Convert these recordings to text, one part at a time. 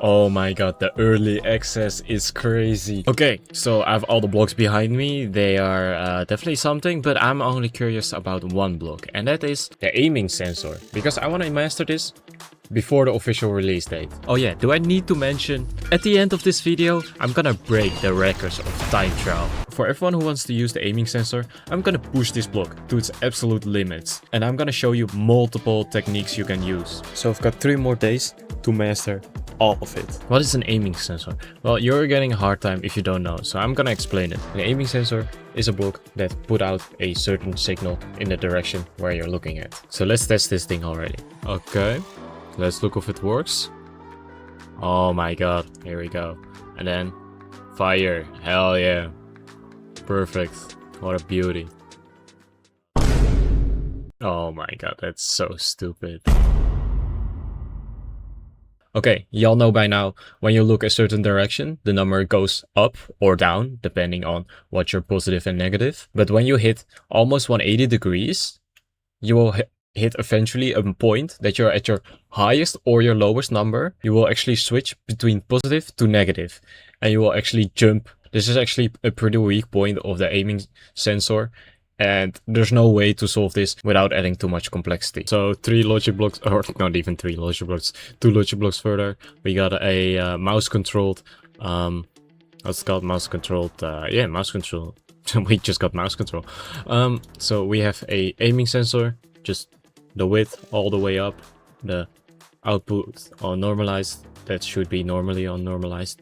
Oh my god, the early access is crazy. Okay, so I have all the blocks behind me. They are definitely something, but I'm only curious about one block, and that is the aiming sensor, because I want to master this before the official release date. Oh yeah, do I need to mention, at the end of this video, I'm gonna break the records of time trial. For everyone who wants to use the aiming sensor, I'm gonna push this block to its absolute limits, and I'm gonna show you multiple techniques you can use. So I've got 3 more days to master all of it. What is an aiming sensor? Well, you're getting a hard time if you don't know, so I'm gonna explain it. An aiming sensor is a block that put out a certain signal in the direction where you're looking at. So let's test this thing already. Okay, let's look if it works. Oh my god, here we go. And then fire, hell yeah. Perfect, what a beauty. Oh my god, that's so stupid. Okay, y'all know by now, when you look a certain direction, the number goes up or down, depending on what your positive and negative. But when you hit almost 180 degrees, you will hit eventually a point that you're at your highest or your lowest number. You will actually switch between positive to negative, and you will actually jump. This is actually a pretty weak point of the aiming sensor, and there's no way to solve this without adding too much complexity. So 3 logic blocks, or not even 3 logic blocks, 2 logic blocks further, we got a mouse controlled, what's it called, mouse controlled, yeah, mouse control. We just got mouse control. So we have a aiming sensor, just the width all the way up, the output on normalized, that should be normally on normalized,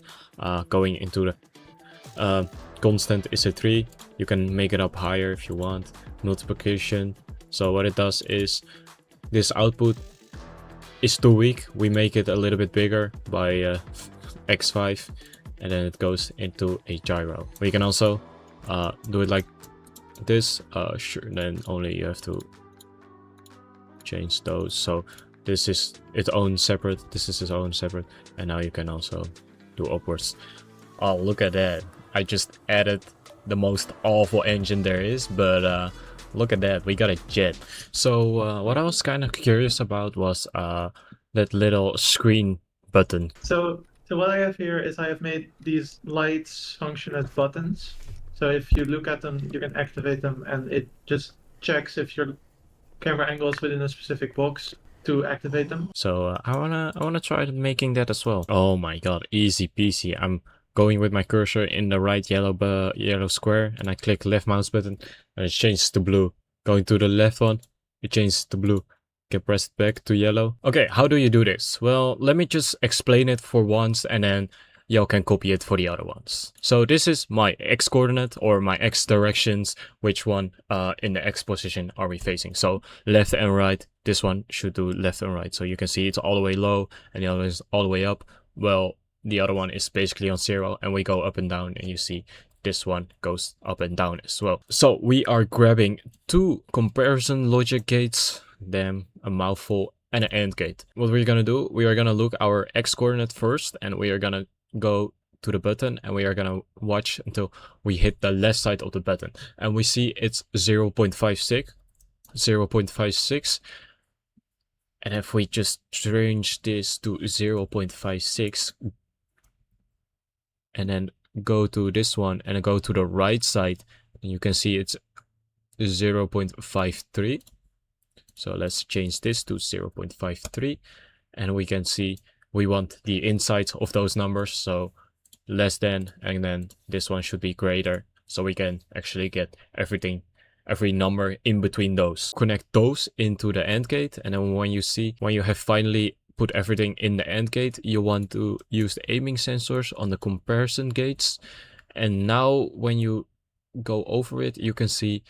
going into the constant is a 3. You can make it up higher if you want. Multiplication. So what it does is this output is too weak. We make it a little bit bigger by x5, and then it goes into a gyro. We can also do it like this. Sure, then only you have to change those. So this is its own separate. This is its own separate, and now you can also do upwards. Oh, look at that. I just added the most awful engine there is, but look at that, we got a jet. So what I was kind of curious about was that little screen button. So what I have here is I have made these lights function as buttons. So if you look at them, you can activate them, and it just checks if your camera angle is within a specific box to activate them. So I wanna try making that as well. Oh my god, easy peasy. I'm going with my cursor in the right yellow square, and I click left mouse button, and it changes to blue. Going to the left one, it changes to blue. Can press it back to yellow. Okay, how do you do this? Well, let me just explain it for once, and then y'all can copy it for the other ones. So this is my x coordinate, or my x directions. Which one in the x position are we facing? So left and right. This one should do left and right. So you can see it's all the way low, and the other is all the way up. Well, the other one is basically on 0, and we go up and down, and you see this one goes up and down as well. So we are grabbing 2 comparison logic gates, damn, a mouthful, and an AND gate. What we're gonna do, we are gonna look our x coordinate first, and we are gonna go to the button, and we are gonna watch until we hit the left side of the button, and we see it's 0.56. And if we just change this to 0.56, and then go to this one and go to the right side, and you can see it's 0.53. So let's change this to 0.53, and we can see we want the insides of those numbers, so less than, and then this one should be greater, so we can actually get everything, every number in between those. Connect those into the AND gate, and then when you have finally put everything in the AND gate, you want to use the aiming sensors on the comparison gates. And now when you go over it, you can see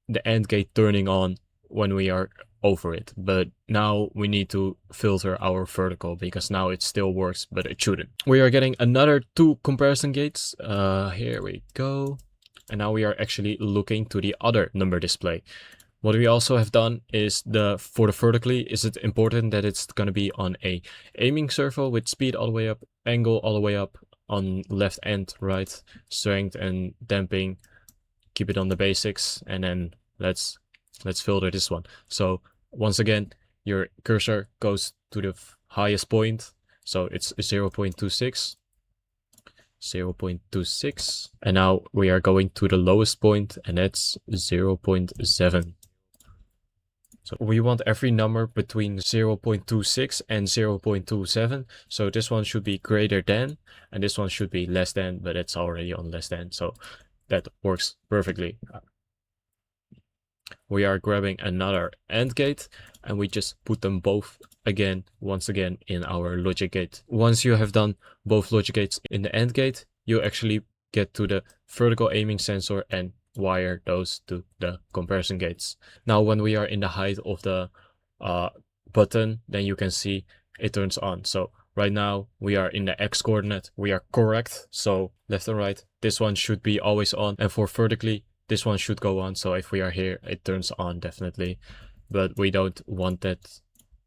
the AND gate turning on when we are over it. But now we need to filter our vertical, because now it still works, but it shouldn't. We are getting another 2 comparison gates. Here we go. And now we are actually looking to the other number display. What we also have done is for the vertically, is it important that it's going to be on a aiming circle with speed all the way up, angle all the way up, on left and right, strength and damping, keep it on the basics, and then let's filter this one. So once again, your cursor goes to the highest point, So it's 0.26, 0.26, and now we are going to the lowest point, and that's 0.7. So we want every number between 0.26 and 0.27. So this one should be greater than, and this one should be less than, but it's already on less than. So that works perfectly. We are grabbing another AND gate, and we just put them both once again in our logic gate. Once you have done both logic gates in the AND gate, you actually get to the vertical aiming sensor and wire those to the comparison gates. Now when we are in the height of the button, then you can see it turns on. So right now we are in the X coordinate, we are correct, so left and right, this one should be always on, and for vertically, this one should go on. So if we are here, it turns on definitely, but we don't want that.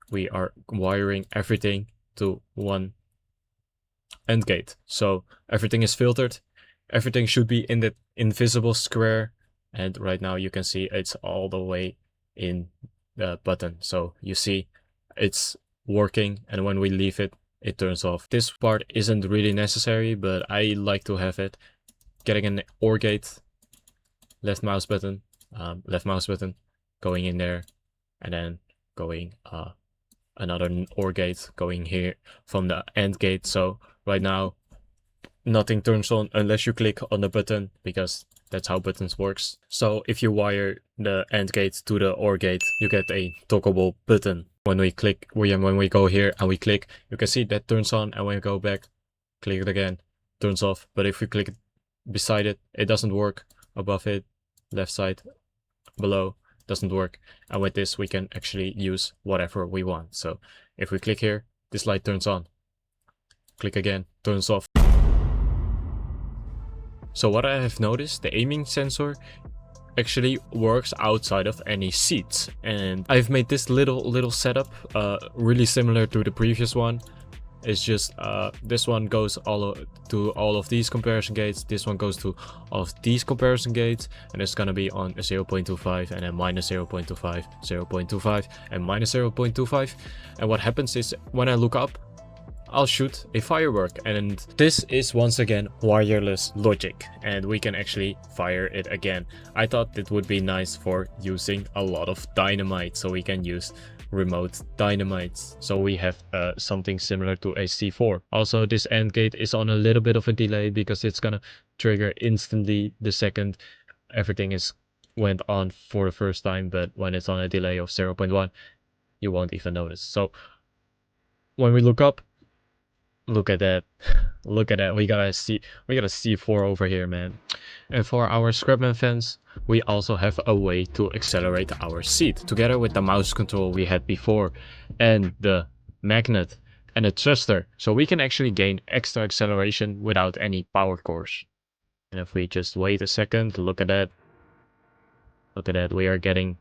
We are wiring everything to one AND gate. So everything is filtered. Everything should be in the invisible square. And right now you can see it's all the way in the button. So you see it's working, and when we leave it, it turns off. This part isn't really necessary, but I like to have it. Getting an OR gate, left mouse button, going in there, and then going another OR gate going here from the AND gate. So right now nothing turns on unless you click on the button, because that's how buttons works. So if you wire the AND gate to the OR gate, you get a toggleable button. When we click, when we go here and we click, you can see that turns on, and when we go back, click it again, turns off. But if we click beside it, it doesn't work. Above it, left side, below, doesn't work. And with this, we can actually use whatever we want. So if we click here, this light turns on. Click again, turns off. So what I have noticed, the aiming sensor actually works outside of any seats. And I've made this little setup really similar to the previous one. It's just this one goes to all of these comparison gates, this one goes to all of these comparison gates, and it's gonna be on 0.25 and then minus 0.25, 0.25 and minus 0.25. And what happens is when I look up, I'll shoot a firework, and this is once again wireless logic, and we can actually fire it again. I thought it would be nice for using a lot of dynamite, so we can use remote dynamites. So we have something similar to a C4. Also, this AND gate is on a little bit of a delay because it's gonna trigger instantly the second everything went on for the first time, but when it's on a delay of 0.1, you won't even notice. So when we look up, look at that. Look at that. We got a C4 over here, man. And for our Scrapman fans, we also have a way to accelerate our seat. Together with the mouse control we had before, and the magnet and the thruster. So we can actually gain extra acceleration without any power cores. And if we just wait a second, look at that. Look at that. We are getting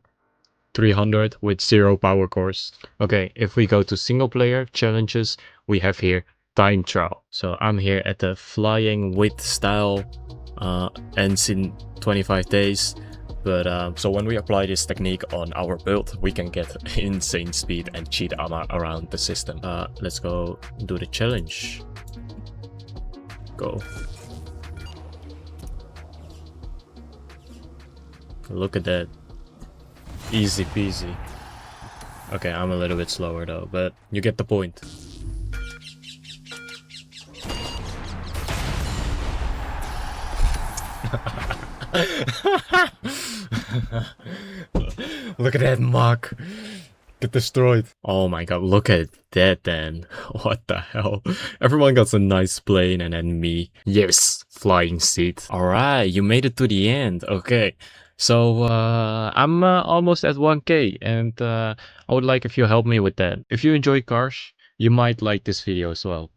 300 with 0 power cores. Okay, if we go to single player challenges, we have here time trial. So I'm here at the flying with style, ends in 25 days. But so when we apply this technique on our build, we can get insane speed and cheat around the system. Let's go do the challenge. Go. Look at that. Easy peasy. Okay, I'm a little bit slower though, but you get the point. Look at that mock. Get destroyed. Oh my god, look at that then. What the hell? Everyone got a nice plane and then me. Yes, flying seat. Alright, you made it to the end. Okay. So I'm almost at 1k, and I would like if you help me with that. If you enjoy cars, you might like this video as well.